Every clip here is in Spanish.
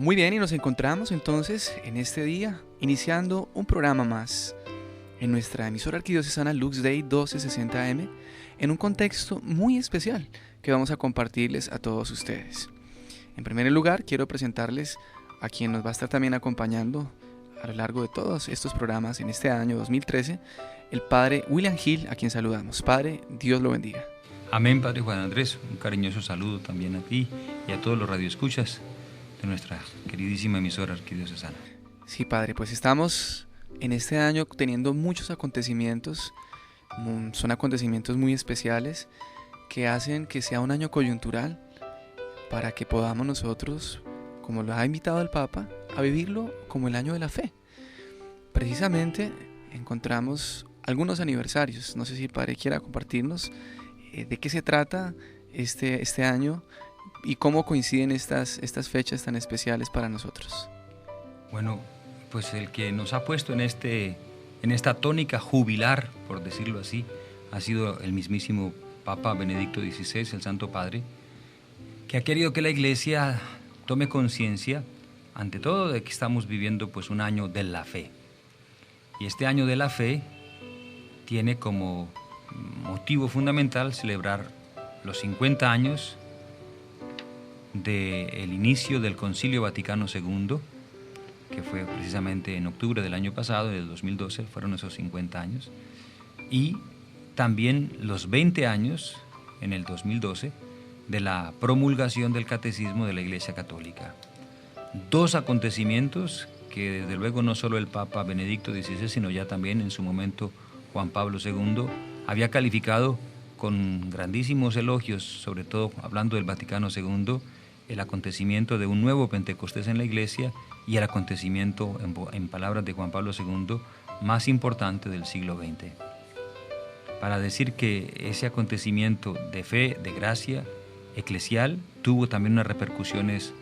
Muy bien, y nos encontramos entonces en este día, iniciando un programa más en nuestra emisora arquidiocesana Lux Dei 1260 AM, en un contexto muy especial que vamos a compartirles a todos ustedes. En primer lugar, quiero presentarles a quien nos va a estar también acompañando a lo largo de todos estos programas en este año 2013, el Padre William Gil, a quien saludamos. Padre, Dios lo bendiga. Amén, Padre Juan Andrés. Un cariñoso saludo también a ti y a todos los radioescuchas de nuestra queridísima emisora arquidiocesana. Sí, Padre, pues estamos en este año teniendo muchos acontecimientos. Son acontecimientos muy especiales que hacen que sea un año coyuntural para que podamos nosotros, como lo ha invitado el Papa, a vivirlo como el año de la fe. Precisamente encontramos algunos aniversarios. No sé si el Padre quiera compartirnos de qué se trata este año y cómo coinciden estas fechas tan especiales para nosotros. Bueno, pues el que nos ha puesto en esta tónica jubilar, por decirlo así, ha sido el mismísimo Papa Benedicto XVI, el Santo Padre, que ha querido que la Iglesia tome conciencia, ante todo, de que estamos viviendo pues un año de la fe. Y este año de la fe tiene como motivo fundamental celebrar los 50 años del inicio del Concilio Vaticano II, que fue precisamente en octubre del año pasado, del 2012, fueron esos 50 años, y también los 20 años, en el 2012, de la promulgación del Catecismo de la Iglesia Católica. Dos acontecimientos que desde luego no solo el Papa Benedicto XVI, sino ya también en su momento Juan Pablo II había calificado con grandísimos elogios, sobre todo hablando del Vaticano II, el acontecimiento de un nuevo Pentecostés en la Iglesia y el acontecimiento, en palabras de Juan Pablo II, más importante del siglo XX. Para decir que ese acontecimiento de fe, de gracia eclesial, tuvo también unas repercusiones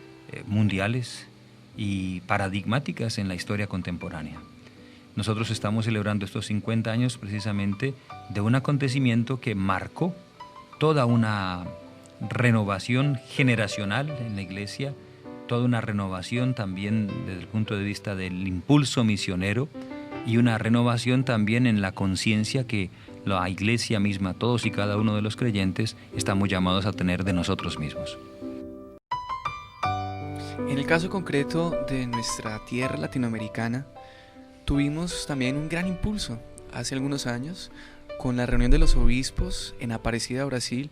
mundiales y paradigmáticas en la historia contemporánea. Nosotros estamos celebrando estos 50 años precisamente de un acontecimiento que marcó toda una renovación generacional en la Iglesia, toda una renovación también desde el punto de vista del impulso misionero y una renovación también en la conciencia que la Iglesia misma, todos y cada uno de los creyentes, estamos llamados a tener de nosotros mismos. En el caso concreto de nuestra tierra latinoamericana, tuvimos también un gran impulso hace algunos años con la reunión de los obispos en Aparecida, Brasil,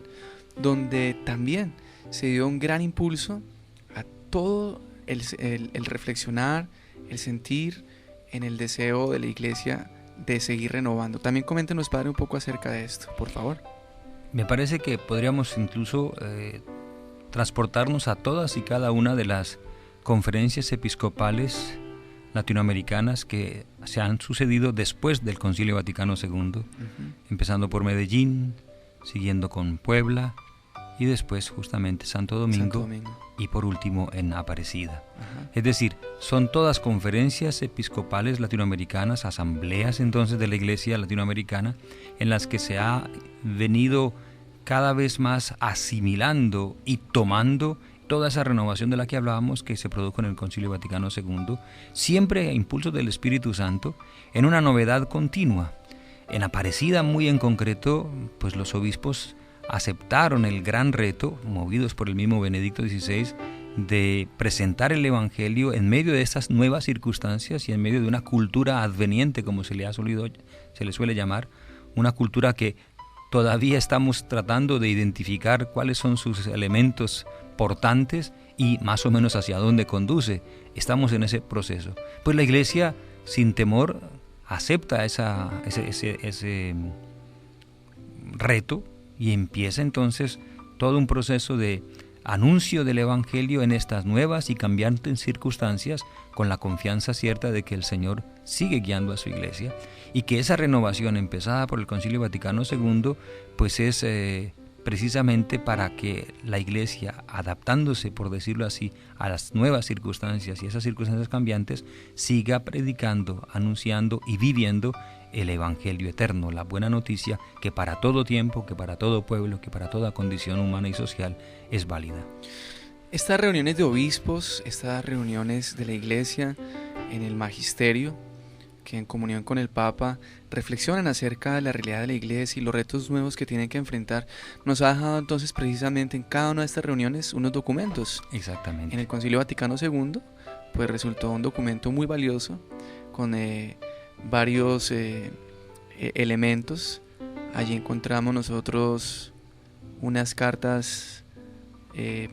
donde también se dio un gran impulso a todo el reflexionar, el sentir en el deseo de la Iglesia de seguir renovando. También coméntenos, Padre, un poco acerca de esto, por favor. Me parece que podríamos incluso transportarnos a todas y cada una de las conferencias episcopales latinoamericanas que se han sucedido después del Concilio Vaticano II, empezando por Medellín, siguiendo con Puebla y después justamente Santo Domingo. Y por último en Aparecida. Es decir, son todas conferencias episcopales latinoamericanas, asambleas entonces de la Iglesia latinoamericana, en las que se ha venido cada vez más asimilando y tomando toda esa renovación de la que hablábamos, que se produjo en el Concilio Vaticano II, siempre a impulso del Espíritu Santo, en una novedad continua. En Aparecida, muy en concreto, pues los obispos aceptaron el gran reto, movidos por el mismo Benedicto XVI, de presentar el Evangelio en medio de estas nuevas circunstancias y en medio de una cultura adveniente, como se le suele llamar, una cultura que todavía estamos tratando de identificar cuáles son sus elementos portantes y más o menos hacia dónde conduce. Estamos en ese proceso. Pues la Iglesia, sin temor, acepta ese reto y empieza entonces todo un proceso de anuncio del Evangelio en estas nuevas y cambiantes circunstancias, con la confianza cierta de que el Señor sigue guiando a su Iglesia y que esa renovación empezada por el Concilio Vaticano II pues es precisamente para que la Iglesia, adaptándose, por decirlo así, a las nuevas circunstancias y esas circunstancias cambiantes, siga predicando, anunciando y viviendo el Evangelio eterno, la buena noticia que para todo tiempo, que para todo pueblo, que para toda condición humana y social es válida. Estas reuniones de obispos, estas reuniones de la Iglesia en el magisterio, que en comunión con el Papa reflexionan acerca de la realidad de la Iglesia y los retos nuevos que tienen que enfrentar, nos ha dejado entonces precisamente en cada una de estas reuniones unos documentos. Exactamente. En el Concilio Vaticano II, pues resultó un documento muy valioso con varios elementos. Allí encontramos nosotros unas cartas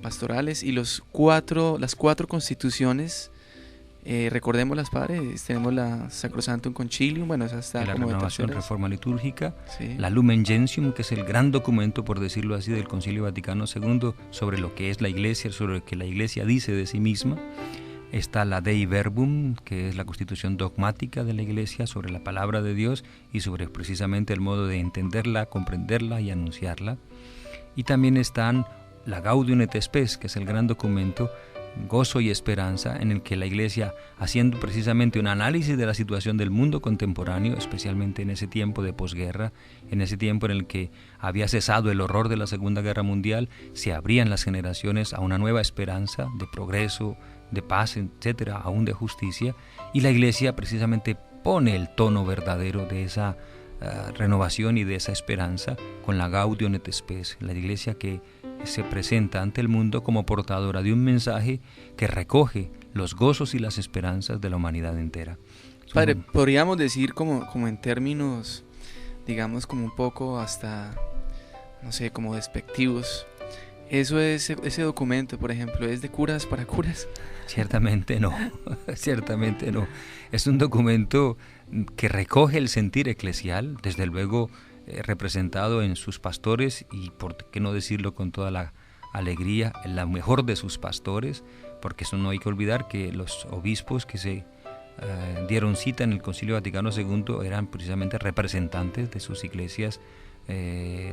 pastorales y las cuatro constituciones. Recordémoslas, padre. Tenemos la Sacrosanctum Concilium, bueno, esa está la como renovación, de reforma litúrgica, sí. La Lumen Gentium, que es el gran documento, por decirlo así, del Concilio Vaticano II sobre lo que es la Iglesia, sobre lo que la Iglesia dice de sí misma. Está la Dei Verbum, que es la constitución dogmática de la Iglesia sobre la palabra de Dios y sobre precisamente el modo de entenderla, comprenderla y anunciarla. Y también están la Gaudium et Spes, que es el gran documento, gozo y esperanza, en el que la Iglesia, haciendo precisamente un análisis de la situación del mundo contemporáneo, especialmente en ese tiempo de posguerra, en ese tiempo en el que había cesado el horror de la Segunda Guerra Mundial, se abrían las generaciones a una nueva esperanza de progreso, de paz, etcétera, aún de justicia, y la Iglesia precisamente pone el tono verdadero de esa renovación y de esa esperanza con la Gaudium et Spes, la Iglesia que se presenta ante el mundo como portadora de un mensaje que recoge los gozos y las esperanzas de la humanidad entera. Padre, podríamos decir como en términos, digamos, como un poco hasta, no sé, como despectivos, eso es, ese documento, por ejemplo, ¿es de curas para curas? Ciertamente no, ciertamente no. Es un documento que recoge el sentir eclesial, desde luego representado en sus pastores y, por qué no decirlo con toda la alegría, en la mejor de sus pastores, porque eso no hay que olvidar que los obispos que se dieron cita en el Concilio Vaticano II eran precisamente representantes de sus iglesias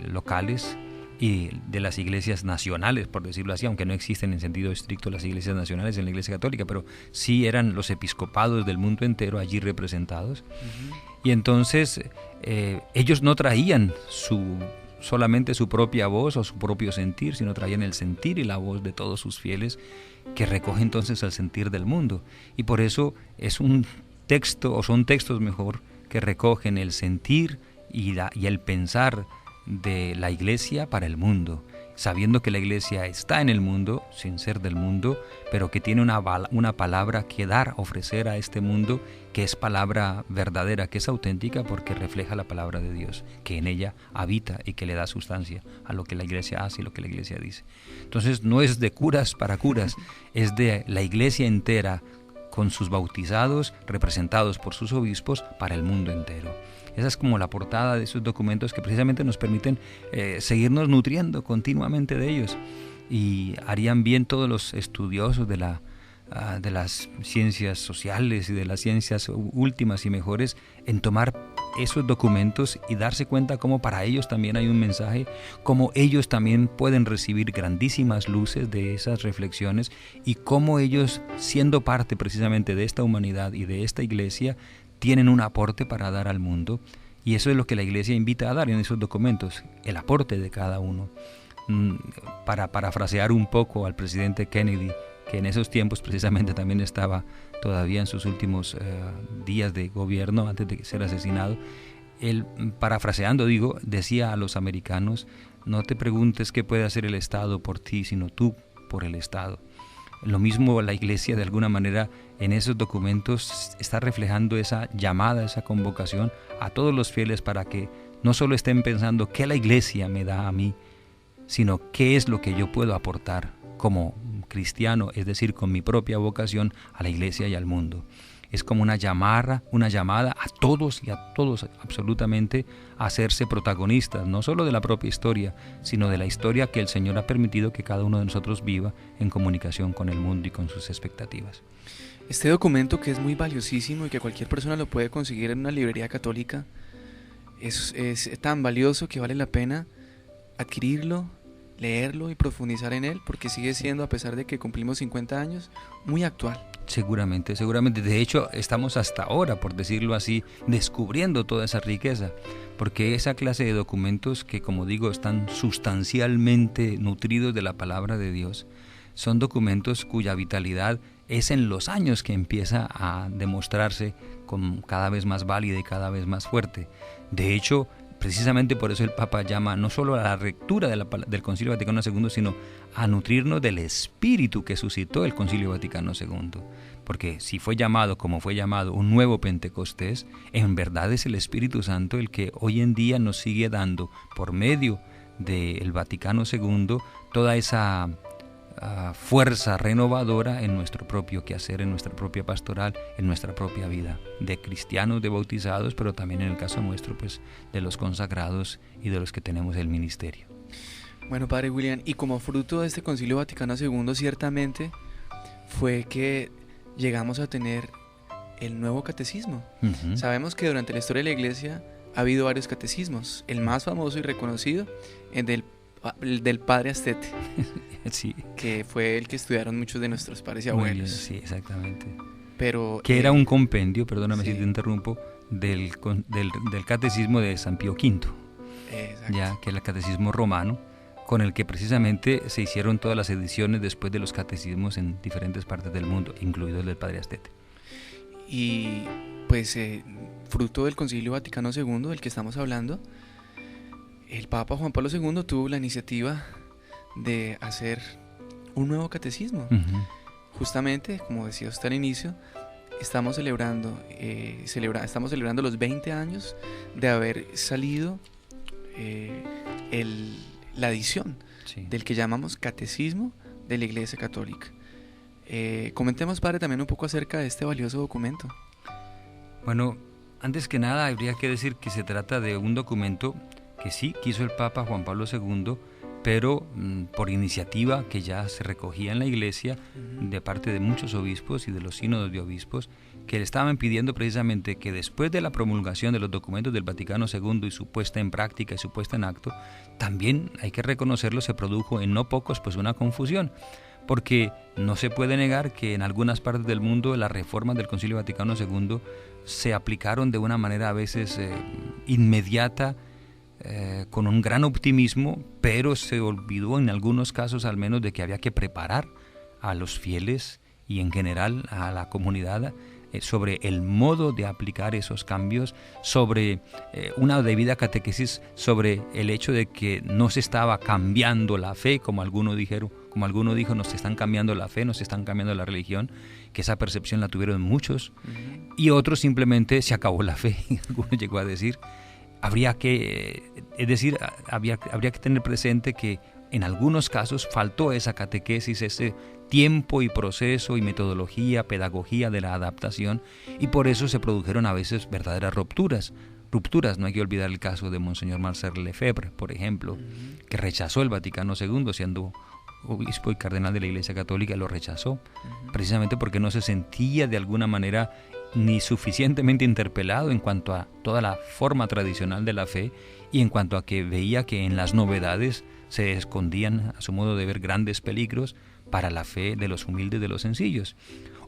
locales y de las iglesias nacionales, por decirlo así, aunque no existen en sentido estricto las iglesias nacionales en la Iglesia Católica, pero sí eran los episcopados del mundo entero allí representados. Uh-huh. Y entonces ellos no traían solamente su propia voz o su propio sentir, sino traían el sentir y la voz de todos sus fieles, que recoge entonces el sentir del mundo. Y por eso es un texto, o son textos mejor, que recogen el sentir y el pensar de la Iglesia para el mundo, sabiendo que la Iglesia está en el mundo, sin ser del mundo, pero que tiene una palabra que dar, ofrecer a este mundo, que es palabra verdadera, que es auténtica, porque refleja la palabra de Dios, que en ella habita y que le da sustancia a lo que la Iglesia hace y lo que la Iglesia dice. Entonces no es de curas para curas, es de la Iglesia entera, con sus bautizados, representados por sus obispos, para el mundo entero. Esa es como la portada de esos documentos que precisamente nos permiten seguirnos nutriendo continuamente de ellos, y harían bien todos los estudiosos de las ciencias sociales y de las ciencias últimas y mejores en tomar esos documentos y darse cuenta cómo para ellos también hay un mensaje, cómo ellos también pueden recibir grandísimas luces de esas reflexiones, y cómo ellos, siendo parte precisamente de esta humanidad y de esta Iglesia, tienen un aporte para dar al mundo. Y eso es lo que la Iglesia invita a dar en esos documentos, el aporte de cada uno. Para parafrasear un poco al presidente Kennedy, que en esos tiempos precisamente también estaba todavía en sus últimos días de gobierno antes de ser asesinado, él, parafraseando, decía a los americanos: no te preguntes qué puede hacer el Estado por ti, sino tú por el Estado. Lo mismo la Iglesia, de alguna manera, en esos documentos está reflejando esa llamada, esa convocación a todos los fieles, para que no solo estén pensando qué la Iglesia me da a mí, sino qué es lo que yo puedo aportar como cristiano, es decir, con mi propia vocación, a la Iglesia y al mundo. Es como una llamada a todos y a todos absolutamente a hacerse protagonistas, no solo de la propia historia, sino de la historia que el Señor ha permitido que cada uno de nosotros viva en comunicación con el mundo y con sus expectativas. Este documento, que es muy valiosísimo y que cualquier persona lo puede conseguir en una librería católica, es tan valioso que vale la pena adquirirlo, leerlo y profundizar en él, porque sigue siendo, a pesar de que cumplimos 50 años, muy actual. Seguramente. De hecho, estamos hasta ahora, por decirlo así, descubriendo toda esa riqueza, porque esa clase de documentos que, como digo, están sustancialmente nutridos de la palabra de Dios, son documentos cuya vitalidad es en los años que empieza a demostrarse como cada vez más válida y cada vez más fuerte. De hecho, precisamente por eso el Papa llama no solo a la lectura del Concilio Vaticano II, sino a nutrirnos del espíritu que suscitó el Concilio Vaticano II. Porque si fue llamado, como fue llamado, un nuevo Pentecostés, en verdad es el Espíritu Santo el que hoy en día nos sigue dando, por medio del Vaticano II, toda esa fuerza renovadora en nuestro propio quehacer, en nuestra propia pastoral, en nuestra propia vida, de cristianos, de bautizados, pero también en el caso nuestro, pues, de los consagrados y de los que tenemos el ministerio. Bueno, Padre William, y como fruto de este Concilio Vaticano II, ciertamente fue que llegamos a tener el nuevo catecismo. Uh-huh. Sabemos que durante la historia de la Iglesia ha habido varios catecismos. El más famoso y reconocido es el del Padre Astete, sí, que fue el que estudiaron muchos de nuestros padres y abuelos. Bien, sí, exactamente. Pero, que era un compendio, perdóname sí, si te interrumpo, del catecismo de San Pío V, ya, que es el catecismo romano, con el que precisamente se hicieron todas las ediciones después de los catecismos en diferentes partes del mundo, incluido el del Padre Astete. Y pues fruto del Concilio Vaticano II del que estamos hablando, el Papa Juan Pablo II tuvo la iniciativa de hacer un nuevo catecismo. Uh-huh. Justamente, como decía usted al inicio, estamos celebrando los 20 años de haber salido la edición, sí, del que llamamos Catecismo de la Iglesia Católica. Comentemos, Padre, también un poco acerca de este valioso documento. Bueno, antes que nada habría que decir que se trata de un documento que sí quiso el Papa Juan Pablo II, pero por iniciativa que ya se recogía en la Iglesia de parte de muchos obispos y de los sínodos de obispos, que le estaban pidiendo precisamente que después de la promulgación de los documentos del Vaticano II y su puesta en práctica y su puesta en acto, también, hay que reconocerlo, se produjo en no pocos pues una confusión, porque no se puede negar que en algunas partes del mundo las reformas del Concilio Vaticano II se aplicaron de una manera a veces inmediata, con un gran optimismo, pero se olvidó en algunos casos al menos de que había que preparar a los fieles y en general a la comunidad sobre el modo de aplicar esos cambios, sobre una debida catequesis, sobre el hecho de que no se estaba cambiando la fe, como alguno dijo, nos están cambiando la fe, nos están cambiando la religión, que esa percepción la tuvieron muchos, y otros simplemente se acabó la fe, alguno llegó a decir. Habría que tener presente que en algunos casos faltó esa catequesis, ese tiempo y proceso y metodología, pedagogía de la adaptación, y por eso se produjeron a veces verdaderas rupturas. No hay que olvidar el caso de Monseñor Marcel Lefebvre, por ejemplo, que rechazó el Vaticano II, siendo obispo y cardenal de la Iglesia Católica, lo rechazó, precisamente porque no se sentía de alguna manera ni suficientemente interpelado en cuanto a toda la forma tradicional de la fe y en cuanto a que veía que en las novedades se escondían, a su modo de ver, grandes peligros para la fe de los humildes, de los sencillos.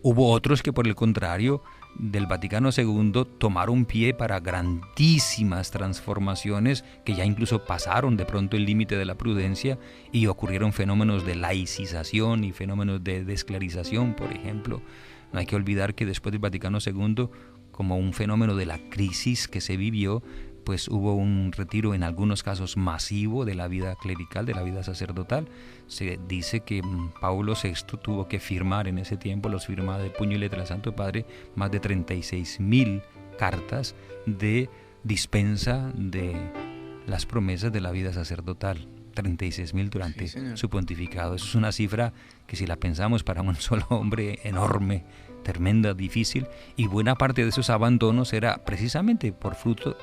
Hubo otros que, por el contrario, del Vaticano II tomaron pie para grandísimas transformaciones que ya incluso pasaron de pronto el límite de la prudencia y ocurrieron fenómenos de laicización y fenómenos de desclarización, por ejemplo. No hay que olvidar que después del Vaticano II, como un fenómeno de la crisis que se vivió, pues hubo un retiro en algunos casos masivo de la vida clerical, de la vida sacerdotal. Se dice que Pablo VI tuvo que firmar en ese tiempo, los firmaba de puño y letra del Santo Padre, más de 36.000 cartas de dispensa de las promesas de la vida sacerdotal. 36.000 durante su pontificado. Eso es una cifra que, si la pensamos, para un solo hombre, enorme, tremenda, difícil, y buena parte de esos abandonos era precisamente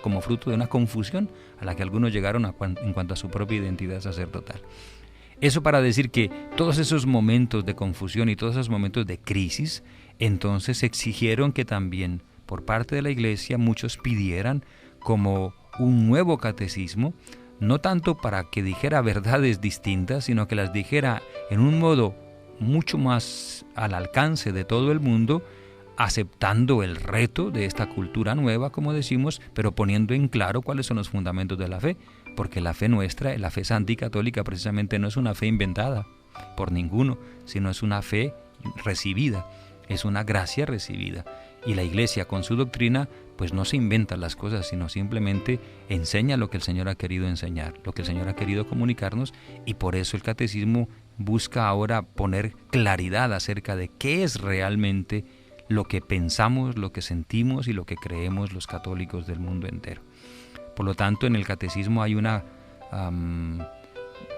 como fruto de una confusión a la que algunos llegaron en cuanto a su propia identidad sacerdotal. Eso para decir que todos esos momentos de confusión y todos esos momentos de crisis, entonces exigieron que también por parte de la Iglesia muchos pidieran como un nuevo catecismo, no tanto para que dijera verdades distintas, sino que las dijera en un modo mucho más al alcance de todo el mundo, aceptando el reto de esta cultura nueva, como decimos, pero poniendo en claro cuáles son los fundamentos de la fe, porque la fe nuestra, la fe santa y católica, precisamente no es una fe inventada, por ninguno, sino es una fe recibida, es una gracia recibida. Y la Iglesia con su doctrina pues no se inventa las cosas, sino simplemente enseña lo que el Señor ha querido enseñar, lo que el Señor ha querido comunicarnos, y por eso el catecismo busca ahora poner claridad acerca de qué es realmente lo que pensamos, lo que sentimos y lo que creemos los católicos del mundo entero. Por lo tanto, en el catecismo hay una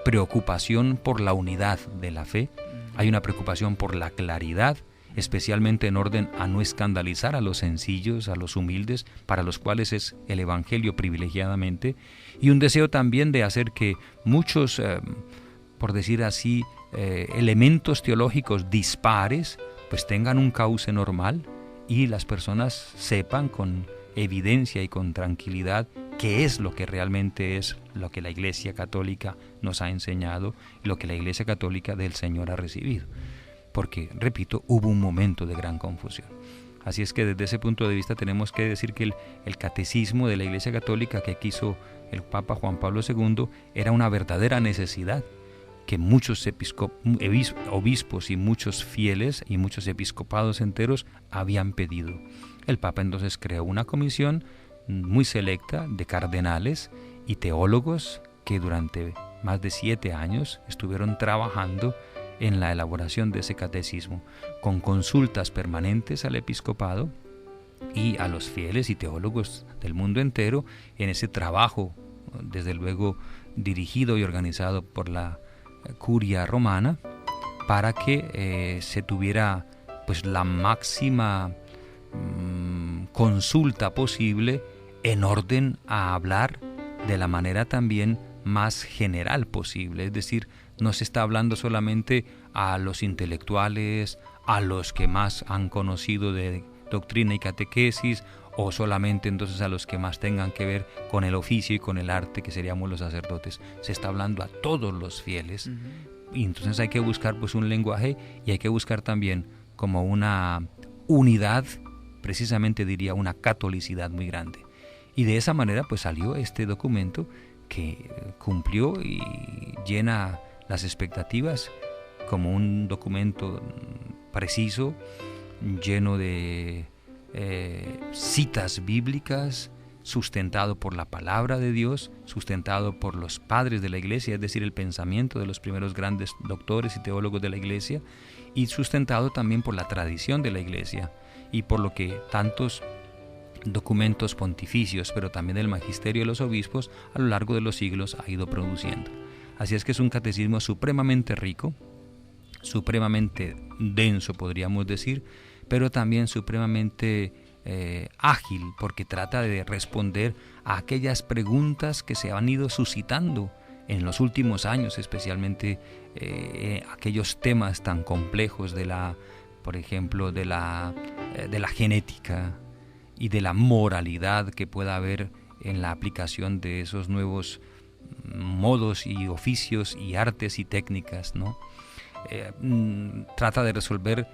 preocupación por la unidad de la fe, hay una preocupación por la claridad, especialmente en orden a no escandalizar a los sencillos, a los humildes, para los cuales es el Evangelio privilegiadamente, y un deseo también de hacer que muchos, por decir así, elementos teológicos dispares, pues tengan un cauce normal y las personas sepan con evidencia y con tranquilidad qué es lo que realmente es lo que la Iglesia Católica nos ha enseñado, lo que la Iglesia Católica del Señor ha recibido. Porque, repito, hubo un momento de gran confusión. Así es que desde ese punto de vista tenemos que decir que el catecismo de la Iglesia Católica que quiso el Papa Juan Pablo II era una verdadera necesidad que muchos obispos y muchos fieles y muchos episcopados enteros habían pedido. El Papa entonces creó una comisión muy selecta de cardenales y teólogos que durante más de 7 años estuvieron trabajando en la elaboración de ese catecismo, con consultas permanentes al episcopado y a los fieles y teólogos del mundo entero en ese trabajo, desde luego dirigido y organizado por la curia romana, para que se tuviera pues la máxima consulta posible en orden a hablar de la manera también más general posible, es decir, no se está hablando solamente a los intelectuales, a los que más han conocido de doctrina y catequesis, o solamente entonces a los que más tengan que ver con el oficio y con el arte, que seríamos los sacerdotes. Se está hablando a todos los fieles. Y entonces hay que buscar pues un lenguaje, y hay que buscar también como una unidad, precisamente diría una catolicidad muy grande. Y de esa manera pues salió este documento que cumplió y llena las expectativas como un documento preciso, lleno de citas bíblicas, sustentado por la palabra de Dios, sustentado por los padres de la Iglesia, es decir, el pensamiento de los primeros grandes doctores y teólogos de la Iglesia, y sustentado también por la tradición de la Iglesia y por lo que tantos documentos pontificios, pero también del magisterio de los obispos a lo largo de los siglos ha ido produciendo. Así es que es un catecismo supremamente rico, supremamente denso, podríamos decir, pero también supremamente ágil, porque trata de responder a aquellas preguntas que se han ido suscitando en los últimos años, especialmente aquellos temas tan complejos por ejemplo, de la genética y de la moralidad que pueda haber en la aplicación de esos nuevos modos y oficios y artes y técnicas, ¿no? Trata de resolver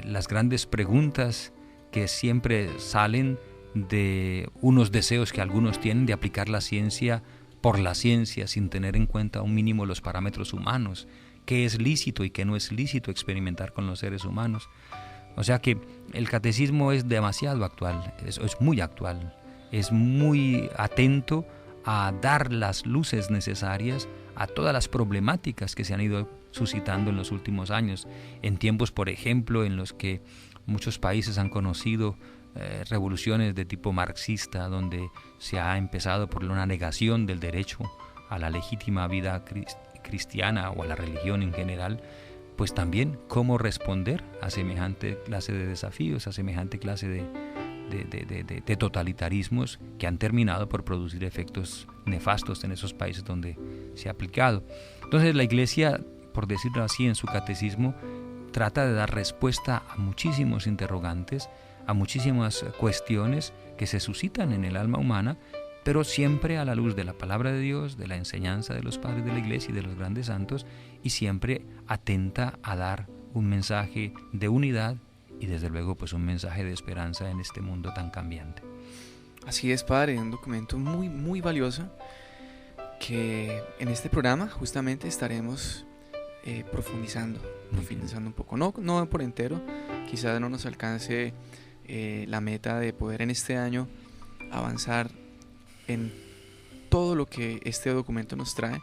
las grandes preguntas que siempre salen de unos deseos que algunos tienen de aplicar la ciencia por la ciencia sin tener en cuenta un mínimo los parámetros humanos, qué es lícito y qué no es lícito experimentar con los seres humanos. O sea que el catecismo es demasiado actual, es muy actual, es muy atento a dar las luces necesarias a todas las problemáticas que se han ido suscitando en los últimos años, en tiempos, por ejemplo, en los que muchos países han conocido revoluciones de tipo marxista, donde se ha empezado por una negación del derecho a la legítima vida cristiana o a la religión en general, pues también cómo responder a semejante clase de desafíos, a semejante clase de totalitarismos que han terminado por producir efectos nefastos en esos países donde se ha aplicado. Entonces la Iglesia, por decirlo así, en su catecismo trata de dar respuesta a muchísimos interrogantes, a muchísimas cuestiones que se suscitan en el alma humana, pero siempre a la luz de la palabra de Dios, de la enseñanza de los padres de la Iglesia y de los grandes santos, y siempre atenta a dar un mensaje de unidad y desde luego pues un mensaje de esperanza en este mundo tan cambiante. Así es, padre, un documento muy, muy valioso que en este programa justamente estaremos profundizando un poco. No por entero, quizás no nos alcance la meta de poder en este año avanzar en todo lo que este documento nos trae.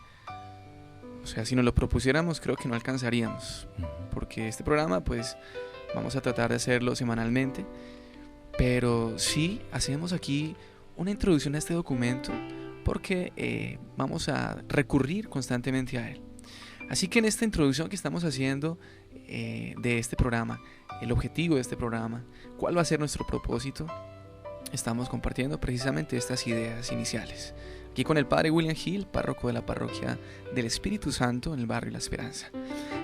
O sea, si nos lo propusiéramos, creo que no alcanzaríamos, porque este programa pues vamos a tratar de hacerlo semanalmente, pero sí hacemos aquí una introducción a este documento porque vamos a recurrir constantemente a él. Así que en esta introducción que estamos haciendo de este programa, el objetivo de este programa, cuál va a ser nuestro propósito, estamos compartiendo precisamente estas ideas iniciales. Aquí con el padre William Hill, párroco de la parroquia del Espíritu Santo en el barrio La Esperanza.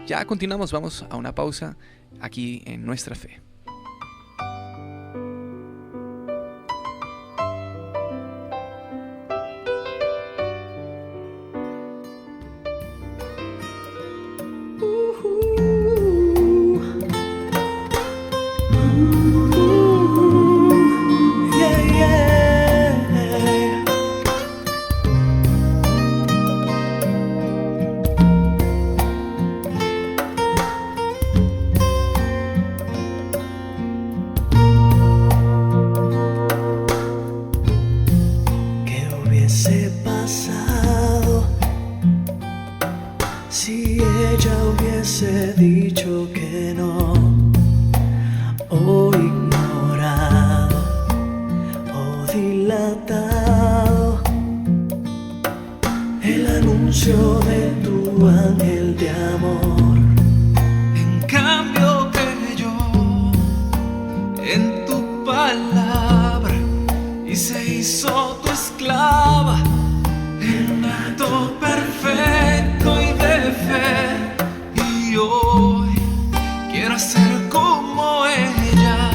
Ya continuamos, vamos a una pausa aquí en Nuestra Fe. Dicho que no, o ignorado, o dilatado el anuncio de tu ángel de amor. En cambio creyó en tu palabra y se hizo tu esclava en un acto perfecto y de fe. Y hoy quiero ser como ella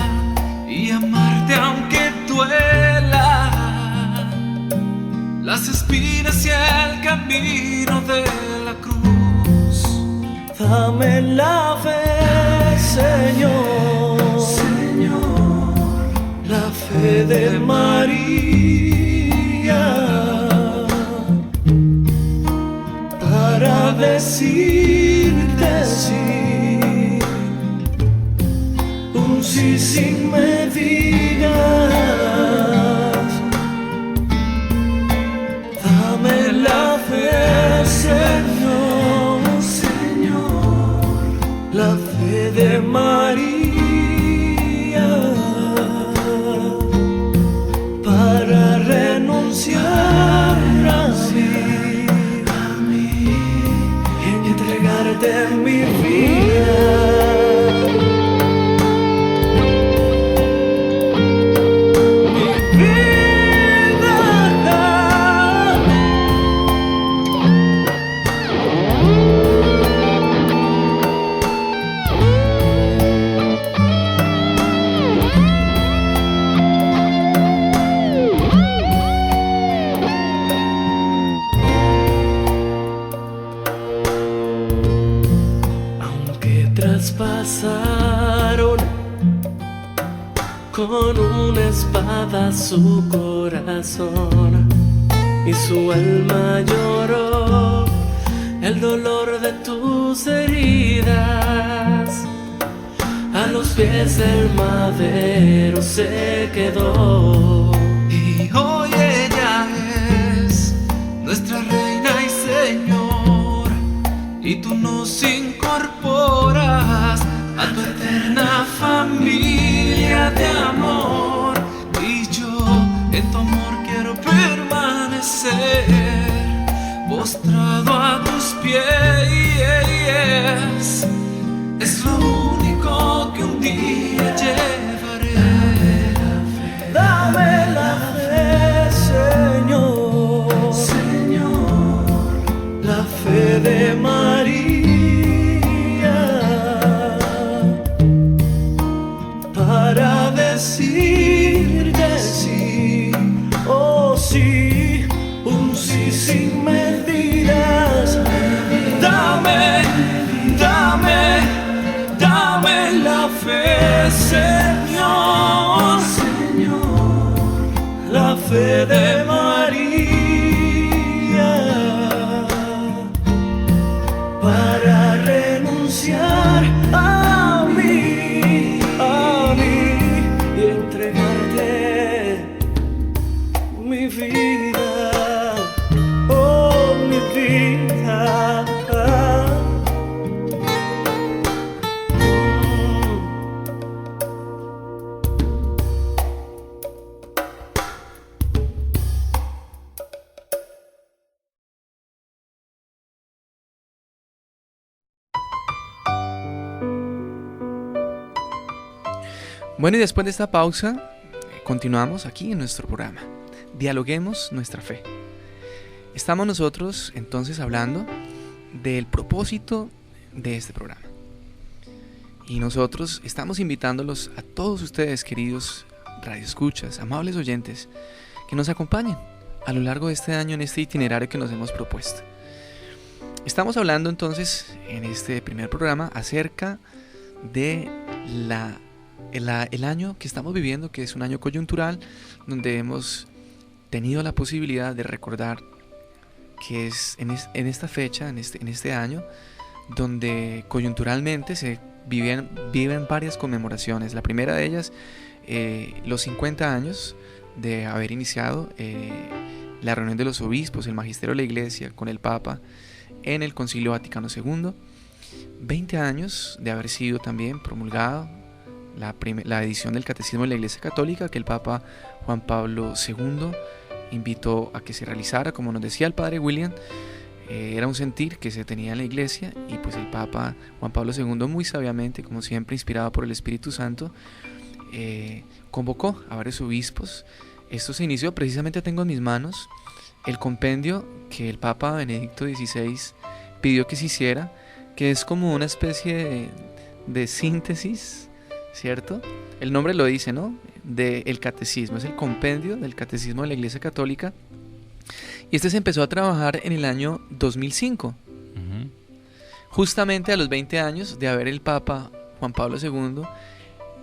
y amarte aunque duela las espinas y el camino de la cruz. Dame la fe, Señor, la fe de María, para decirte sí, un sí sin medidas. Dame la fe, Señor, la fe de María, para renunciar a mí y entregarte mi vida. Traspasaron con una espada su corazón y su alma lloró el dolor de tus heridas. A los pies del madero se quedó. Y hoy ella es nuestra reina y señor, y tú nos incorporas a tu eterna familia de amor. Y yo en tu amor quiero permanecer, postrado a tus pies. Es lo único que un día llevaré. Dame la fe, Señor, la fe de María, para decirte sí, oh sí, un sí sin medidas. Dame la fe, Señor, la fe de María, para Bueno, y después de esta pausa, continuamos aquí en nuestro programa. Dialoguemos nuestra fe. Estamos nosotros entonces hablando del propósito de este programa. Y nosotros estamos invitándolos a todos ustedes, queridos radioescuchas, amables oyentes, que nos acompañen a lo largo de este año en este itinerario que nos hemos propuesto. Estamos hablando entonces en este primer programa acerca de el año que estamos viviendo, que es un año coyuntural, donde hemos tenido la posibilidad de recordar que es en esta fecha, en este año, donde coyunturalmente se viven varias conmemoraciones. La primera de ellas, los 50 años de haber iniciado la reunión de los obispos, el magisterio de la Iglesia con el Papa en el Concilio Vaticano II, 20 años de haber sido también promulgado la edición del Catecismo de la Iglesia Católica, que el Papa Juan Pablo II invitó a que se realizara, como nos decía el Padre William. Era un sentir que se tenía en la Iglesia, y pues el Papa Juan Pablo II, muy sabiamente, como siempre inspirado por el Espíritu Santo, convocó a varios obispos. Esto se inició, precisamente tengo en mis manos el compendio que el Papa Benedicto XVI pidió que se hiciera, que es como una especie de síntesis, ¿cierto? El nombre lo dice, ¿no? Del catecismo, es el compendio del catecismo de la Iglesia Católica. Y este se empezó a trabajar en el año 2005, justamente a los 20 años de haber el Papa Juan Pablo II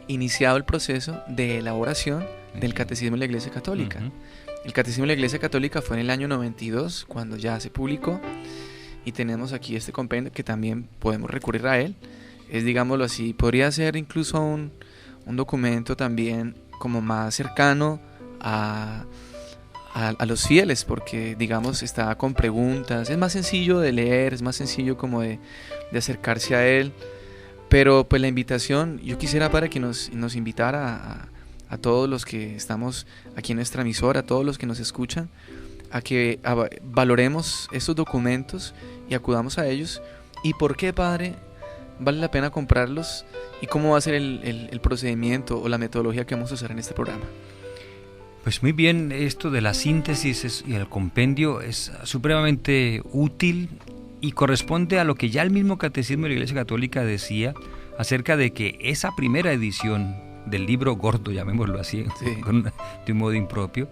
iniciado el proceso de elaboración del Catecismo de la Iglesia Católica. El Catecismo de la Iglesia Católica fue en el año 92, cuando ya se publicó, y tenemos aquí este compendio que también podemos recurrir a él. Es, digámoslo así, podría ser incluso un documento también como más cercano a los fieles, porque digamos está con preguntas, es más sencillo de leer, es más sencillo como de acercarse a él. Pero pues la invitación, yo quisiera para que nos invitara a todos los que estamos aquí en nuestra emisora, a todos los que nos escuchan, a que valoremos estos documentos y acudamos a ellos. ¿Y por qué, Padre, vale la pena comprarlos? ¿Y cómo va a ser el procedimiento o la metodología que vamos a usar en este programa? Pues muy bien, esto de la síntesis y el compendio es supremamente útil y corresponde a lo que ya el mismo Catecismo de la Iglesia Católica decía acerca de que esa primera edición del libro gordo, llamémoslo así, sí, de un modo impropio,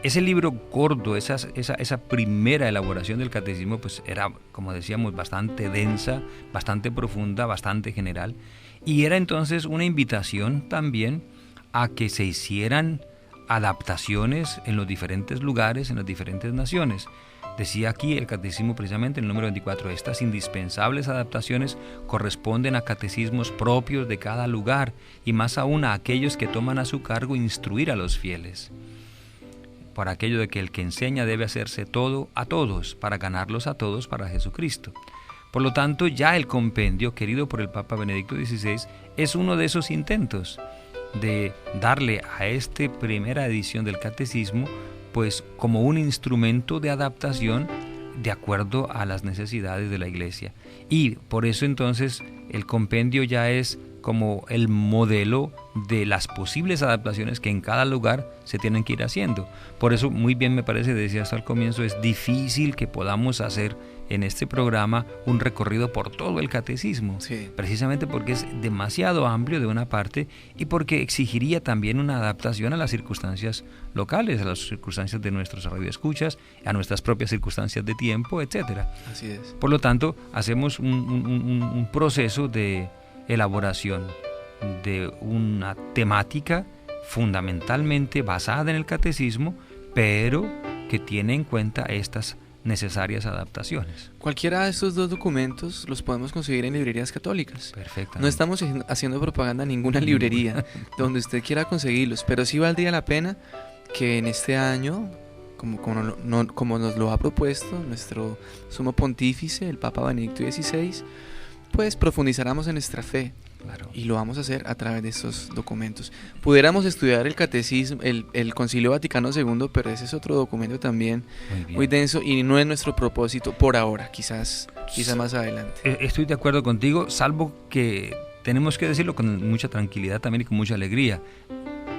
ese libro gordo, esa primera elaboración del catecismo, pues era, como decíamos, bastante densa, bastante profunda, bastante general, y era entonces una invitación también a que se hicieran adaptaciones en los diferentes lugares, en las diferentes naciones. Decía aquí el catecismo precisamente en el número 24, estas indispensables adaptaciones corresponden a catecismos propios de cada lugar y más aún a aquellos que toman a su cargo instruir a los fieles. Por aquello de que el que enseña debe hacerse todo a todos, para ganarlos a todos para Jesucristo. Por lo tanto, ya el compendio querido por el Papa Benedicto XVI es uno de esos intentos de darle a esta primera edición del catecismo pues como un instrumento de adaptación de acuerdo a las necesidades de la Iglesia. Y por eso entonces el compendio ya es como el modelo de las posibles adaptaciones que en cada lugar se tienen que ir haciendo. Por eso, muy bien me parece, decía hasta el comienzo, es difícil que podamos hacer en este programa un recorrido por todo el catecismo, sí, precisamente porque es demasiado amplio de una parte y porque exigiría también una adaptación a las circunstancias locales, a las circunstancias de nuestros radioescuchas, a nuestras propias circunstancias de tiempo, etcétera. Así es. Por lo tanto, hacemos un proceso de elaboración de una temática fundamentalmente basada en el catecismo, pero que tiene en cuenta estas necesarias adaptaciones. Cualquiera de estos dos documentos los podemos conseguir en librerías católicas. Perfecto. No estamos haciendo propaganda a ninguna librería donde usted quiera conseguirlos, pero sí valdría la pena que en este año, como nos lo ha propuesto nuestro sumo pontífice, el Papa Benedicto XVI, pues profundizáramos en nuestra fe. Claro. Y lo vamos a hacer a través de estos documentos. Pudiéramos estudiar el catecismo, el Concilio Vaticano II, pero ese es otro documento también muy denso y no es nuestro propósito por ahora, quizás más adelante. Estoy de acuerdo contigo, salvo que tenemos que decirlo con mucha tranquilidad también y con mucha alegría.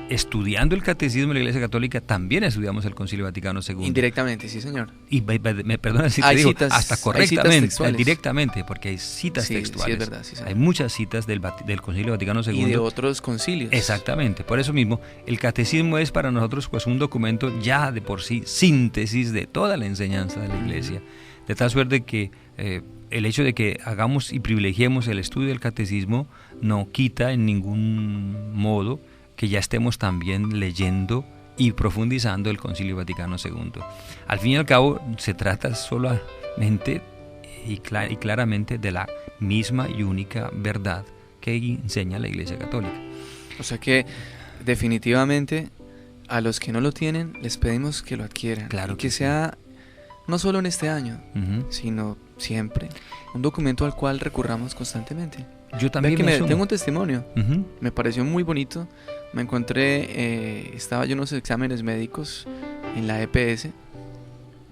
Estudiando el catecismo de la Iglesia Católica, también estudiamos el Concilio Vaticano II. Indirectamente, sí, señor. Y me perdona si te digo, hasta correctamente, directamente, porque hay citas textuales. Sí, es verdad, sí, hay muchas citas del Concilio Vaticano II. Y de otros concilios. Exactamente, por eso mismo, el catecismo es para nosotros pues un documento ya de por sí síntesis de toda la enseñanza de la Iglesia. De tal suerte que el hecho de que hagamos y privilegiemos el estudio del catecismo no quita en ningún modo que ya estemos también leyendo y profundizando el Concilio Vaticano II. Al fin y al cabo, se trata solamente y claramente de la misma y única verdad que enseña la Iglesia Católica. O sea que, definitivamente, a los que no lo tienen, les pedimos que lo adquieran. Claro que sea, no solo en este año, sino siempre, un documento al cual recurramos constantemente. Yo también tengo un testimonio, me pareció muy bonito. Me encontré, estaba yo en unos exámenes médicos en la EPS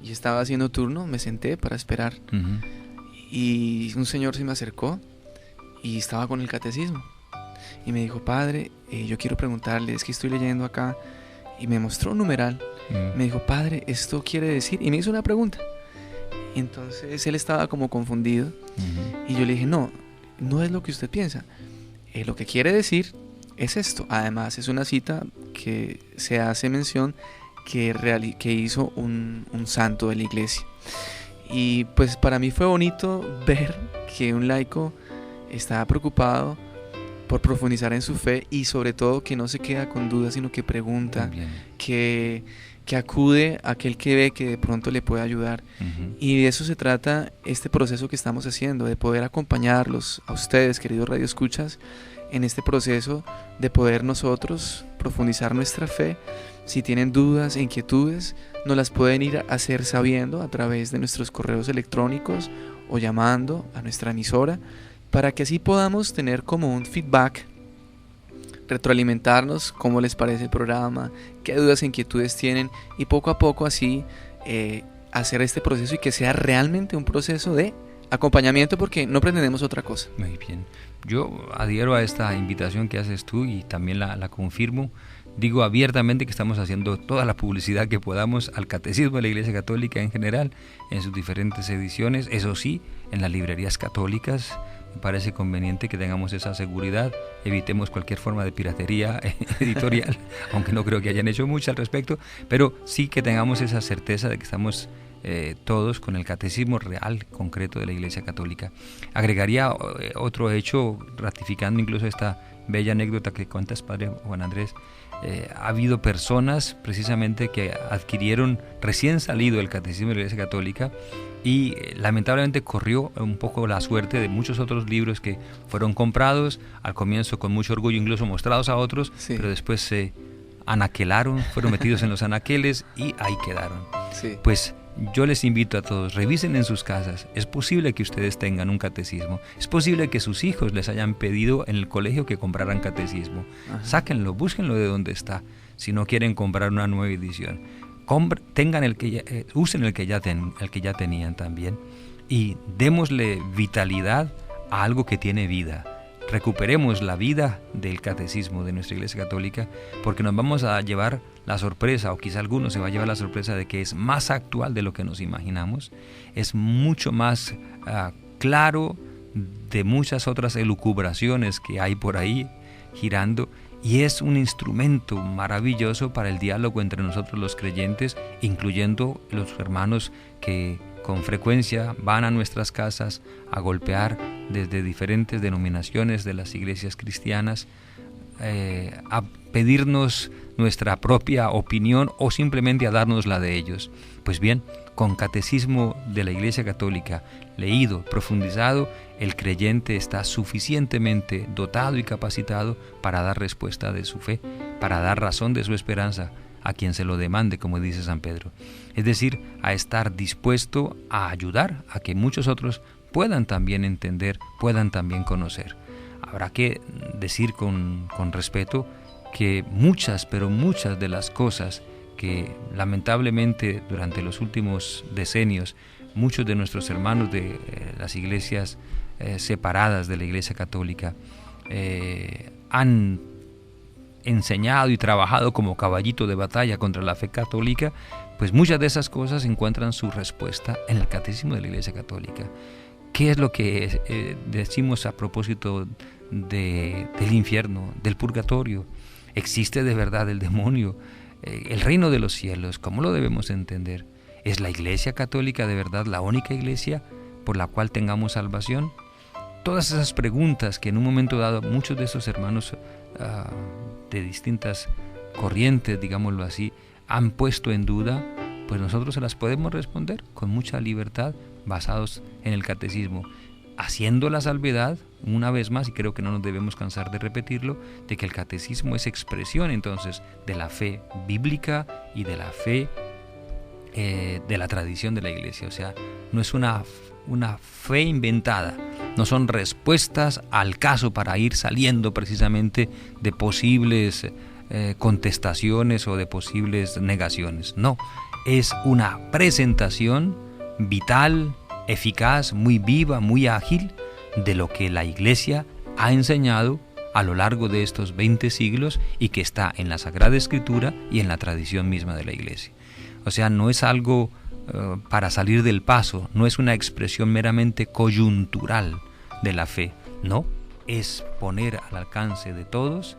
y estaba haciendo turno, me senté para esperar y un señor se me acercó y estaba con el catecismo y me dijo: padre, yo quiero preguntarle, es que estoy leyendo acá, y me mostró un numeral. Me dijo: padre, esto quiere decir, y me hizo una pregunta. Entonces él estaba como confundido y yo le dije: no es lo que usted piensa, lo que quiere decir es esto. Además es una cita que se hace mención que hizo un santo de la iglesia. Y pues para mí fue bonito ver que un laico estaba preocupado por profundizar en su fe y sobre todo que no se queda con dudas, sino que pregunta, que acude a aquel que ve que de pronto le puede ayudar. Y de eso se trata este proceso que estamos haciendo, de poder acompañarlos a ustedes, queridos radioescuchas, en este proceso de poder nosotros profundizar nuestra fe. Si tienen dudas e inquietudes, nos las pueden ir a hacer sabiendo a través de nuestros correos electrónicos o llamando a nuestra emisora, para que así podamos tener como un feedback, retroalimentarnos cómo les parece el programa, qué dudas e inquietudes tienen, y poco a poco así hacer este proceso y que sea realmente un proceso de acompañamiento, porque no pretendemos otra cosa. Muy bien. Yo adhiero a esta invitación que haces tú y también la confirmo. Digo abiertamente que estamos haciendo toda la publicidad que podamos al Catecismo de la Iglesia Católica en general, en sus diferentes ediciones. Eso sí, en las librerías católicas me parece conveniente que tengamos esa seguridad, evitemos cualquier forma de piratería editorial, aunque no creo que hayan hecho mucho al respecto, pero sí que tengamos esa certeza de que estamos todos con el catecismo real, concreto de la Iglesia Católica. Agregaría otro hecho, ratificando incluso esta bella anécdota que cuentas, Padre Juan Andrés. Ha habido personas precisamente que adquirieron recién salido el catecismo de la Iglesia Católica y lamentablemente corrió un poco la suerte de muchos otros libros que fueron comprados al comienzo con mucho orgullo, incluso mostrados a otros, pero después se anaquelaron, fueron metidos en los anaqueles y ahí quedaron. Pues yo les invito a todos, revisen en sus casas. Es posible que ustedes tengan un catecismo. Es posible que sus hijos les hayan pedido en el colegio que compraran catecismo. Sáquenlo, búsquenlo de donde está. Si no quieren comprar una nueva edición, usen el que ya tenían también y démosle vitalidad a algo que tiene vida. Recuperemos la vida del catecismo de nuestra Iglesia Católica, porque nos vamos a llevar la sorpresa, o quizá alguno se va a llevar la sorpresa de que es más actual de lo que nos imaginamos, es mucho más claro de muchas otras elucubraciones que hay por ahí girando, y es un instrumento maravilloso para el diálogo entre nosotros los creyentes, incluyendo los hermanos que con frecuencia van a nuestras casas a golpear desde diferentes denominaciones de las iglesias cristianas, a pedirnos nuestra propia opinión o simplemente a darnos la de ellos. Pues bien, con catecismo de la Iglesia Católica leído, profundizado, el creyente está suficientemente dotado y capacitado para dar respuesta de su fe, para dar razón de su esperanza a quien se lo demande, como dice San Pedro. Es decir, a estar dispuesto a ayudar a que muchos otros puedan también entender, puedan también conocer. Habrá que decir con respeto que muchas de las cosas que lamentablemente durante los últimos decenios muchos de nuestros hermanos de las iglesias separadas de la Iglesia Católica han enseñado y trabajado como caballito de batalla contra la fe católica, pues muchas de esas cosas encuentran su respuesta en el Catecismo de la Iglesia Católica. ¿Qué es lo que decimos a propósito del infierno, del purgatorio? ¿Existe de verdad el demonio? El reino de los cielos, ¿cómo lo debemos entender? ¿Es la Iglesia Católica de verdad la única iglesia por la cual tengamos salvación? Todas esas preguntas que en un momento dado muchos de esos hermanos de distintas corrientes, digámoslo así, han puesto en duda, pues nosotros se las podemos responder con mucha libertad, basados en el catecismo, haciendo la salvedad, una vez más, y creo que no nos debemos cansar de repetirlo, de que el catecismo es expresión entonces de la fe bíblica y de la fe de la tradición de la Iglesia. O sea, no es una fe inventada, no son respuestas al caso para ir saliendo precisamente de posibles contestaciones o de posibles negaciones. No, es una presentación vital, eficaz, muy viva, muy ágil de lo que la Iglesia ha enseñado a lo largo de estos 20 siglos y que está en la Sagrada Escritura y en la tradición misma de la Iglesia. O sea, no es algo para salir del paso, no es una expresión meramente coyuntural de la fe, no, es poner al alcance de todos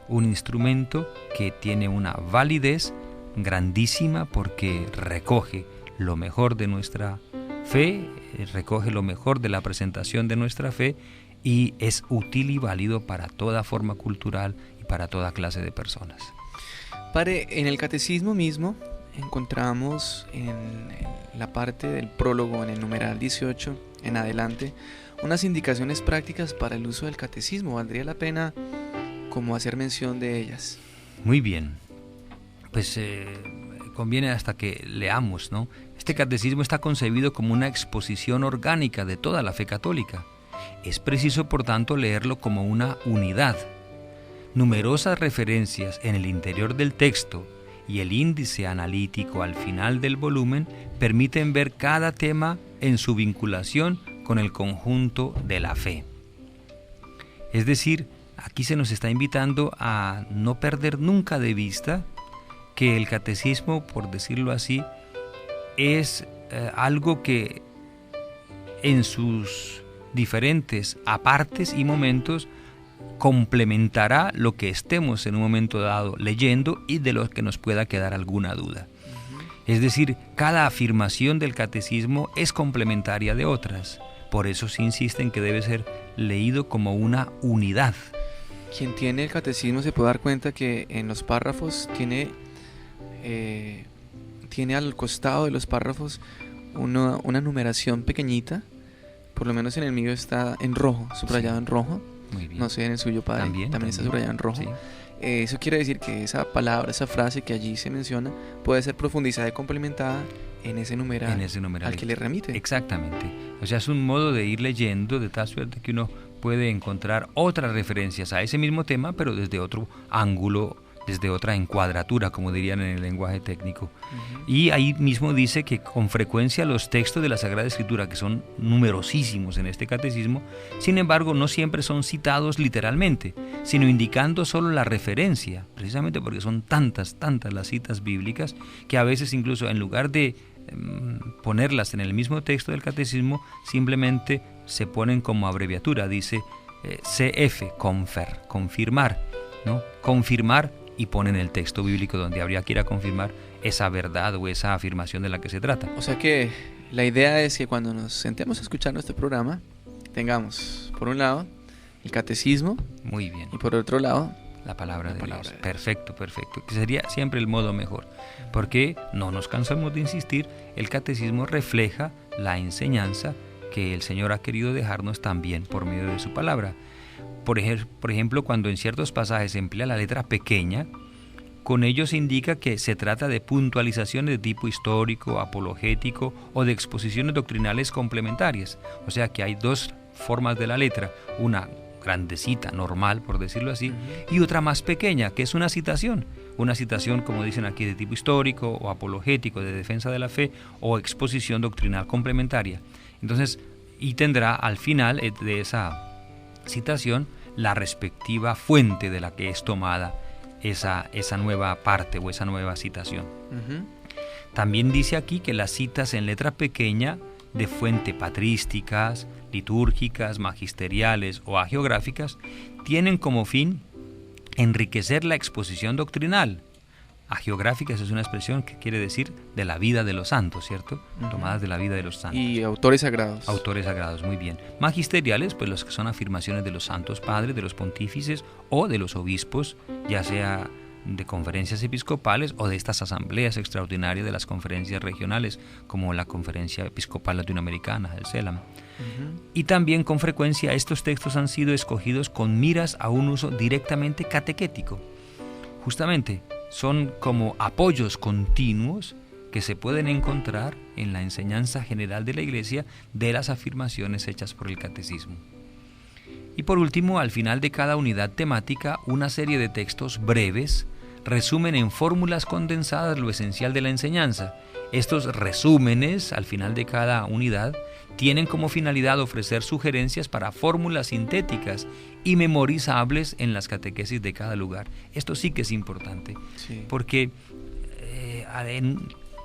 un instrumento que tiene una validez grandísima porque recoge lo mejor de nuestra fe, recoge lo mejor de la presentación de nuestra fe y es útil y válido para toda forma cultural y para toda clase de personas. Padre, en el catecismo mismo encontramos en la parte del prólogo, en el numeral 18 en adelante, unas indicaciones prácticas para el uso del catecismo. ¿Valdría la pena como hacer mención de ellas? Muy bien, pues conviene hasta que leamos, ¿no? Este catecismo está concebido como una exposición orgánica de toda la fe católica. Es preciso, por tanto, leerlo como una unidad. Numerosas referencias en el interior del texto y el índice analítico al final del volumen permiten ver cada tema en su vinculación con el conjunto de la fe. Es decir, aquí se nos está invitando a no perder nunca de vista que el catecismo, por decirlo así, es algo que en sus diferentes apartes y momentos complementará lo que estemos en un momento dado leyendo y de lo que nos pueda quedar alguna duda. Es decir, cada afirmación del catecismo es complementaria de otras. Por eso se insiste en que debe ser leído como una unidad. Quien tiene el catecismo se puede dar cuenta que en los párrafos tiene al costado de los párrafos una numeración pequeñita. Por lo menos en el mío está en rojo, subrayado en rojo. Muy bien. No sé, en el suyo, padre, también está subrayado en rojo. Sí. Eso quiere decir que esa palabra, esa frase que allí se menciona, puede ser profundizada y complementada en ese numeral al que le remite. Exactamente. O sea, es un modo de ir leyendo de tal suerte que uno puede encontrar otras referencias a ese mismo tema, pero desde otro ángulo, desde otra encuadratura, como dirían en el lenguaje técnico. Y ahí mismo dice que con frecuencia los textos de la Sagrada Escritura, que son numerosísimos en este catecismo, sin embargo no siempre son citados literalmente, sino indicando solo la referencia, precisamente porque son tantas las citas bíblicas, que a veces incluso en lugar de ponerlas en el mismo texto del catecismo, simplemente se ponen como abreviatura, dice CF, confirmar, ¿no? Confirmar, y ponen el texto bíblico donde habría que ir a confirmar esa verdad o esa afirmación de la que se trata. O sea que la idea es que cuando nos sentemos a escuchar nuestro programa, tengamos por un lado el catecismo. Muy bien. Y por otro lado la palabra de Dios. Perfecto. Que sería siempre el modo mejor. Porque no nos cansamos de insistir, el catecismo refleja la enseñanza que el Señor ha querido dejarnos también por medio de su palabra. Por ejemplo, cuando en ciertos pasajes se emplea la letra pequeña, con ello se indica que se trata de puntualizaciones de tipo histórico, apologético o de exposiciones doctrinales complementarias. O sea que hay dos formas de la letra, una grandecita, normal, por decirlo así, y otra más pequeña, que es una citación, como dicen aquí, de tipo histórico o apologético, de defensa de la fe o exposición doctrinal complementaria. Entonces, y tendrá al final de esa citación la respectiva fuente de la que es tomada esa nueva parte o esa nueva citación. También dice aquí que las citas en letra pequeña de fuente patrísticas, litúrgicas, magisteriales o hagiográficas tienen como fin enriquecer la exposición doctrinal. Hagiográficas es una expresión que quiere decir de la vida de los santos, ¿cierto? Tomadas de la vida de los santos. Y autores sagrados. Autores sagrados, muy bien. Magisteriales, pues los que son afirmaciones de los santos padres, de los pontífices o de los obispos, ya sea de conferencias episcopales o de estas asambleas extraordinarias de las conferencias regionales, como la Conferencia Episcopal Latinoamericana, el CELAM. Y también con frecuencia estos textos han sido escogidos con miras a un uso directamente catequético. Justamente son como apoyos continuos que se pueden encontrar en la enseñanza general de la Iglesia de las afirmaciones hechas por el catecismo. Y por último, al final de cada unidad temática, una serie de textos breves resumen en fórmulas condensadas lo esencial de la enseñanza. Estos resúmenes, al final de cada unidad, tienen como finalidad ofrecer sugerencias para fórmulas sintéticas y memorizables en las catequesis de cada lugar. Esto sí que es importante, porque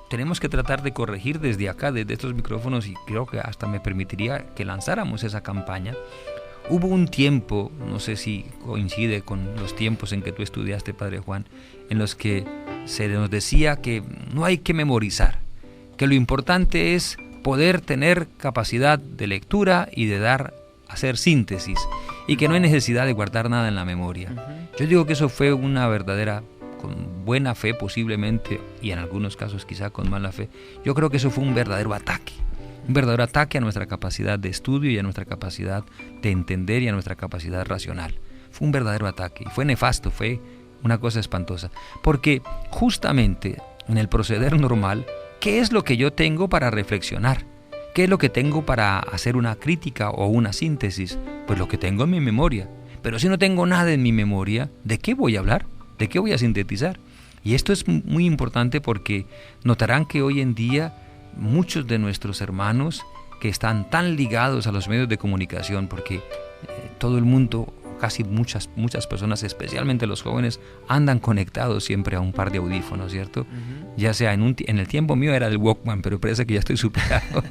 tenemos que tratar de corregir desde acá, desde estos micrófonos, y creo que hasta me permitiría que lanzáramos esa campaña. Hubo un tiempo, no sé si coincide con los tiempos en que tú estudiaste, Padre Juan, en los que se nos decía que no hay que memorizar, que lo importante es poder tener capacidad de lectura y de hacer síntesis, y que no hay necesidad de guardar nada en la memoria. Yo digo que eso fue una verdadera, con buena fe posiblemente, y en algunos casos quizá con mala fe, yo creo que eso fue un verdadero ataque a nuestra capacidad de estudio y a nuestra capacidad de entender y a nuestra capacidad racional. Fue un verdadero ataque, y fue nefasto, fue una cosa espantosa, porque justamente en el proceder normal, ¿qué es lo que yo tengo para reflexionar? ¿Qué es lo que tengo para hacer una crítica o una síntesis? Pues lo que tengo en mi memoria. Pero si no tengo nada en mi memoria, ¿de qué voy a hablar? ¿De qué voy a sintetizar? Y esto es muy importante porque notarán que hoy en día muchos de nuestros hermanos que están tan ligados a los medios de comunicación, porque todo el mundo, casi muchas personas, especialmente los jóvenes, andan conectados siempre a un par de audífonos, ¿cierto? Ya sea en el tiempo mío era el Walkman, pero parece que ya estoy superado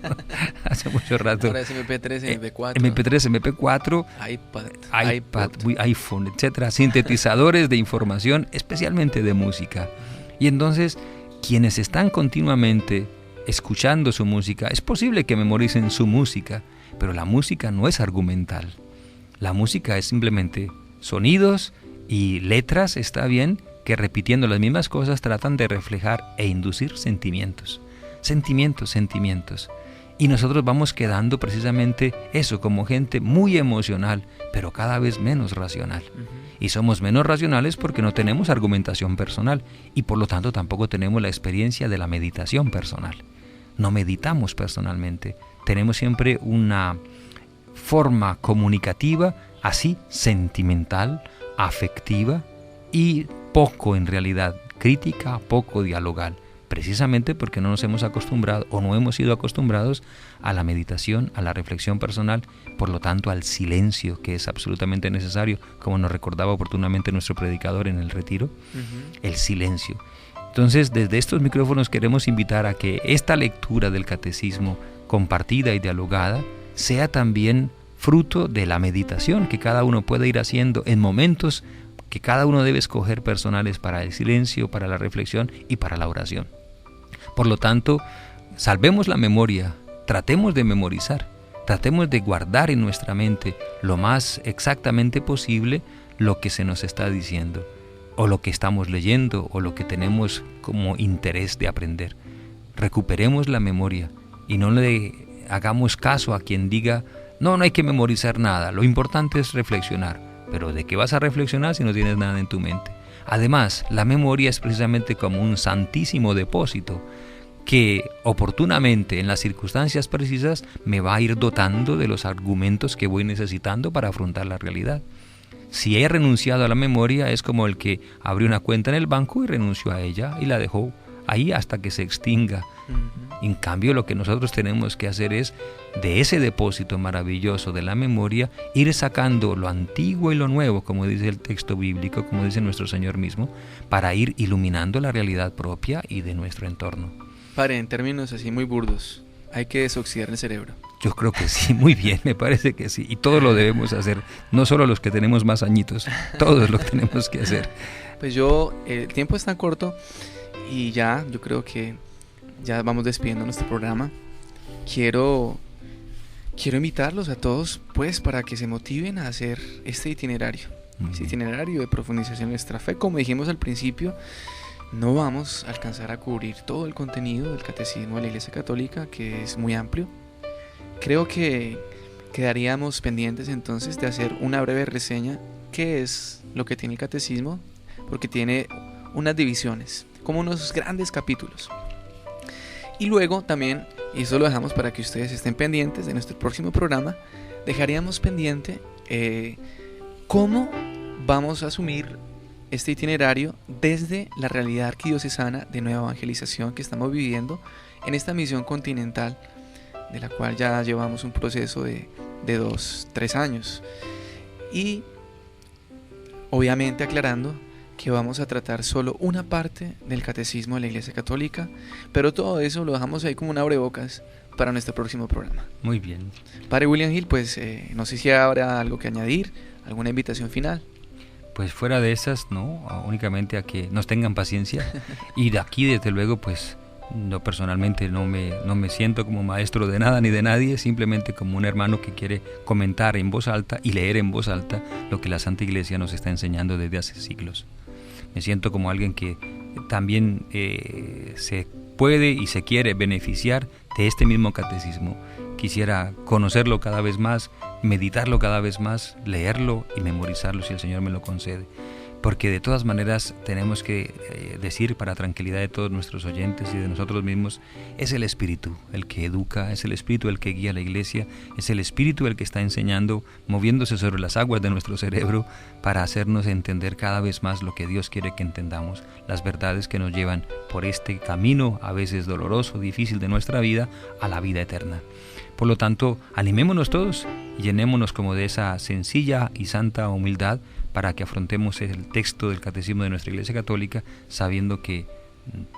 hace mucho rato. Ahora es MP3, MP4. MP3, MP4, iPad, iPhone, etcétera, sintetizadores de información, especialmente de música. Y entonces, quienes están continuamente escuchando su música, es posible que memoricen su música, pero la música no es argumental. La música es simplemente sonidos y letras, está bien, que repitiendo las mismas cosas tratan de reflejar e inducir sentimientos. Y nosotros vamos quedando precisamente eso, como gente muy emocional, pero cada vez menos racional. Y somos menos racionales porque no tenemos argumentación personal y por lo tanto tampoco tenemos la experiencia de la meditación personal. No meditamos personalmente, tenemos siempre una forma comunicativa así sentimental, afectiva y poco en realidad crítica, poco dialogal, precisamente porque no nos hemos acostumbrado o no hemos sido acostumbrados a la meditación, a la reflexión personal, por lo tanto al silencio, que es absolutamente necesario, como nos recordaba oportunamente nuestro predicador en el retiro, el silencio. Entonces, desde estos micrófonos queremos invitar a que esta lectura del catecismo compartida y dialogada sea también fruto de la meditación que cada uno puede ir haciendo en momentos que cada uno debe escoger personales para el silencio, para la reflexión y para la oración. Por lo tanto, salvemos la memoria, tratemos de memorizar, tratemos de guardar en nuestra mente lo más exactamente posible lo que se nos está diciendo, o lo que estamos leyendo, o lo que tenemos como interés de aprender. Recuperemos la memoria y no le hagamos caso a quien diga no hay que memorizar nada, lo importante es reflexionar. Pero ¿de qué vas a reflexionar si no tienes nada en tu mente? Además, la memoria es precisamente como un santísimo depósito que oportunamente, en las circunstancias precisas, me va a ir dotando de los argumentos que voy necesitando para afrontar la realidad. Si he renunciado a la memoria, es como el que abrió una cuenta en el banco y renunció a ella y la dejó ahí hasta que se extinga. En cambio, lo que nosotros tenemos que hacer es, de ese depósito maravilloso de la memoria, ir sacando lo antiguo y lo nuevo, como dice el texto bíblico, como dice nuestro Señor mismo, para ir iluminando la realidad propia y de nuestro entorno. Padre, en términos así muy burdos, hay que desoxidar el cerebro. Yo creo que sí, muy bien, me parece que sí. Y todos lo debemos hacer, no solo los que tenemos más añitos, todos lo tenemos que hacer. Pues el tiempo es tan corto y yo creo que ya vamos despidiendo nuestro programa. Quiero invitarlos a todos, pues, para que se motiven a hacer este itinerario. Este itinerario de profundización en nuestra fe. Como dijimos al principio, no vamos a alcanzar a cubrir todo el contenido del Catecismo de la Iglesia Católica, que es muy amplio. Creo que quedaríamos pendientes entonces de hacer una breve reseña, qué es lo que tiene el Catecismo, porque tiene unas divisiones, como unos grandes capítulos. Y luego también, y eso lo dejamos para que ustedes estén pendientes de nuestro próximo programa, dejaríamos pendiente cómo vamos a asumir este itinerario desde la realidad arquidiocesana de nueva evangelización que estamos viviendo en esta misión continental, de la cual ya llevamos un proceso de 2-3 años. Y obviamente aclarando que vamos a tratar solo una parte del Catecismo de la Iglesia Católica, pero todo eso lo dejamos ahí como un abrebocas para nuestro próximo programa. Muy bien. Padre William Gil, pues no sé si habrá algo que añadir, alguna invitación final. Pues fuera de esas, no, únicamente a que nos tengan paciencia. Y de aquí, desde luego, pues yo personalmente no me siento como maestro de nada ni de nadie, simplemente como un hermano que quiere comentar en voz alta y leer en voz alta lo que la Santa Iglesia nos está enseñando desde hace siglos. Me siento como alguien que también se puede y se quiere beneficiar de este mismo catecismo. Quisiera conocerlo cada vez más, meditarlo cada vez más, leerlo y memorizarlo si el Señor me lo concede. Porque de todas maneras tenemos que decir, para tranquilidad de todos nuestros oyentes y de nosotros mismos, es el Espíritu el que educa, es el Espíritu el que guía a la Iglesia, es el Espíritu el que está enseñando, moviéndose sobre las aguas de nuestro cerebro para hacernos entender cada vez más lo que Dios quiere que entendamos, las verdades que nos llevan por este camino, a veces doloroso, difícil de nuestra vida, a la vida eterna. Por lo tanto, animémonos todos y llenémonos como de esa sencilla y santa humildad para que afrontemos el texto del Catecismo de nuestra Iglesia Católica, sabiendo que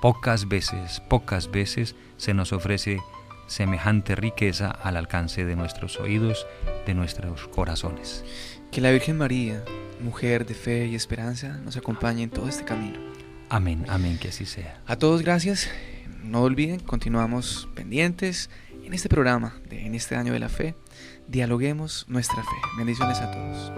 pocas veces se nos ofrece semejante riqueza al alcance de nuestros oídos, de nuestros corazones. Que la Virgen María, mujer de fe y esperanza, nos acompañe en todo este camino. Amén, amén, que así sea. A todos gracias, no olviden, continuamos pendientes en este programa, en este año de la fe, dialoguemos nuestra fe. Bendiciones a todos.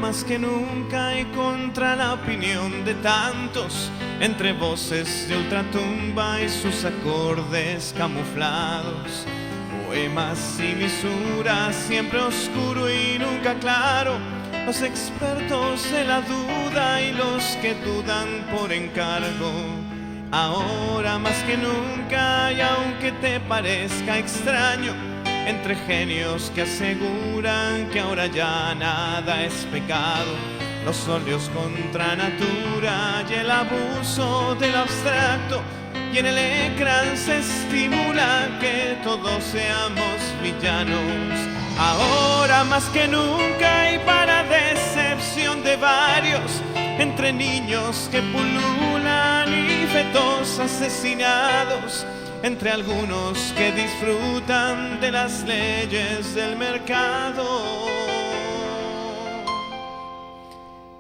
Más que nunca y contra la opinión de tantos, entre voces de ultratumba y sus acordes camuflados, poemas y lisuras, siempre oscuro y nunca claro, los expertos de la duda y los que dudan por encargo. Ahora más que nunca, y aunque te parezca extraño, entre genios que aseguran que ahora ya nada es pecado, los óleos contra natura y el abuso del abstracto, y en el ecrán se estimula que todos seamos villanos. Ahora más que nunca y para decepción de varios, entre niños que pululan y fetos asesinados, entre algunos que disfrutan de las leyes del mercado.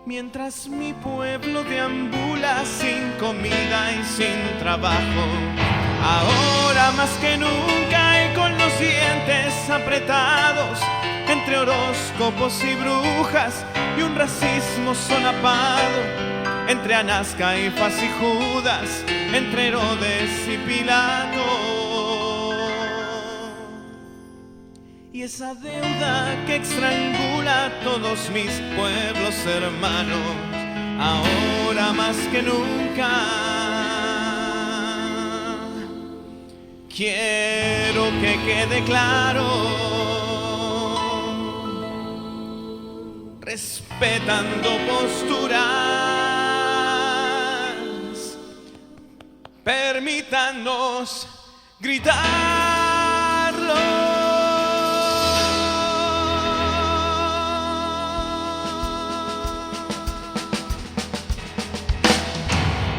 Mientras mi pueblo deambula sin comida y sin trabajo, ahora más que nunca y con los dientes apretados, entre horóscopos y brujas y un racismo solapado, entre Anás, Caifás y Judas, entre Herodes y Pilato. Y esa deuda que estrangula a todos mis pueblos hermanos, ahora más que nunca quiero que quede claro. respetando posturas, permítanos gritarlo.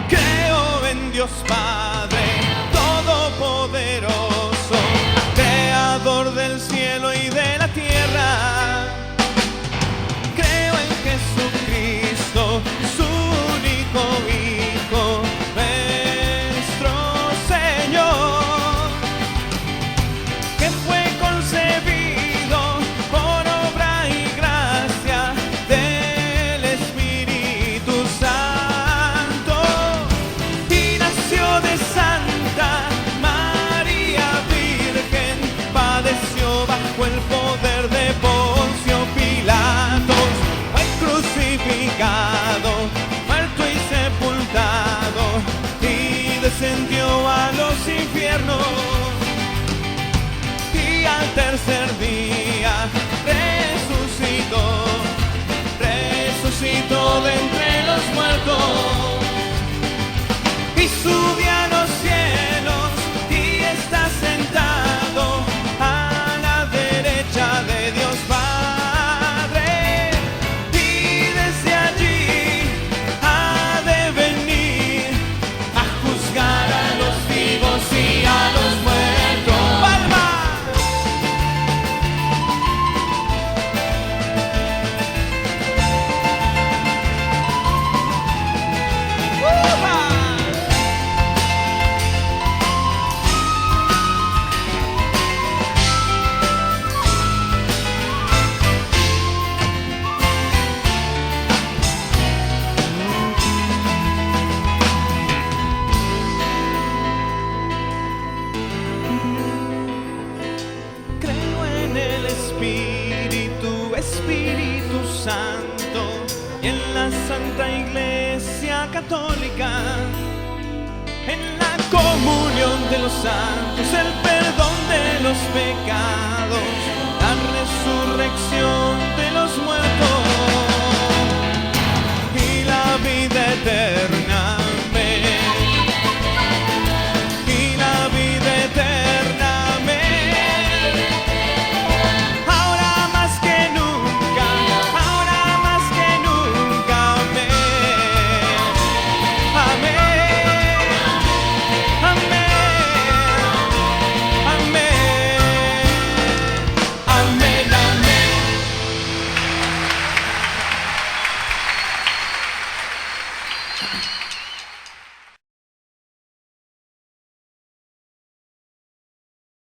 Creo en Dios Padre Todopoderoso, Creador del cielo y de la tierra. Creo en Jesucristo, su único Hijo, nuestro Señor, que fue concebido por obra y gracia del Espíritu Santo, y nació de Santa María Virgen, padeció bajo el poder de Poncio Pilatos, fue crucificado, muerto y sepultado, y descendió a los infiernos, y al tercer día resucitó de entre los muertos, y subió a los cielos y está sentado a la derecha de Dios Padre, y desde allí ha de venir a juzgar a los vivos y a los muertos. ¡Palmas! Creo en el Espíritu Santo, y en la Santa Iglesia Católica, en la comunión de los santos, el perdón de los pecados, la resurrección de los muertos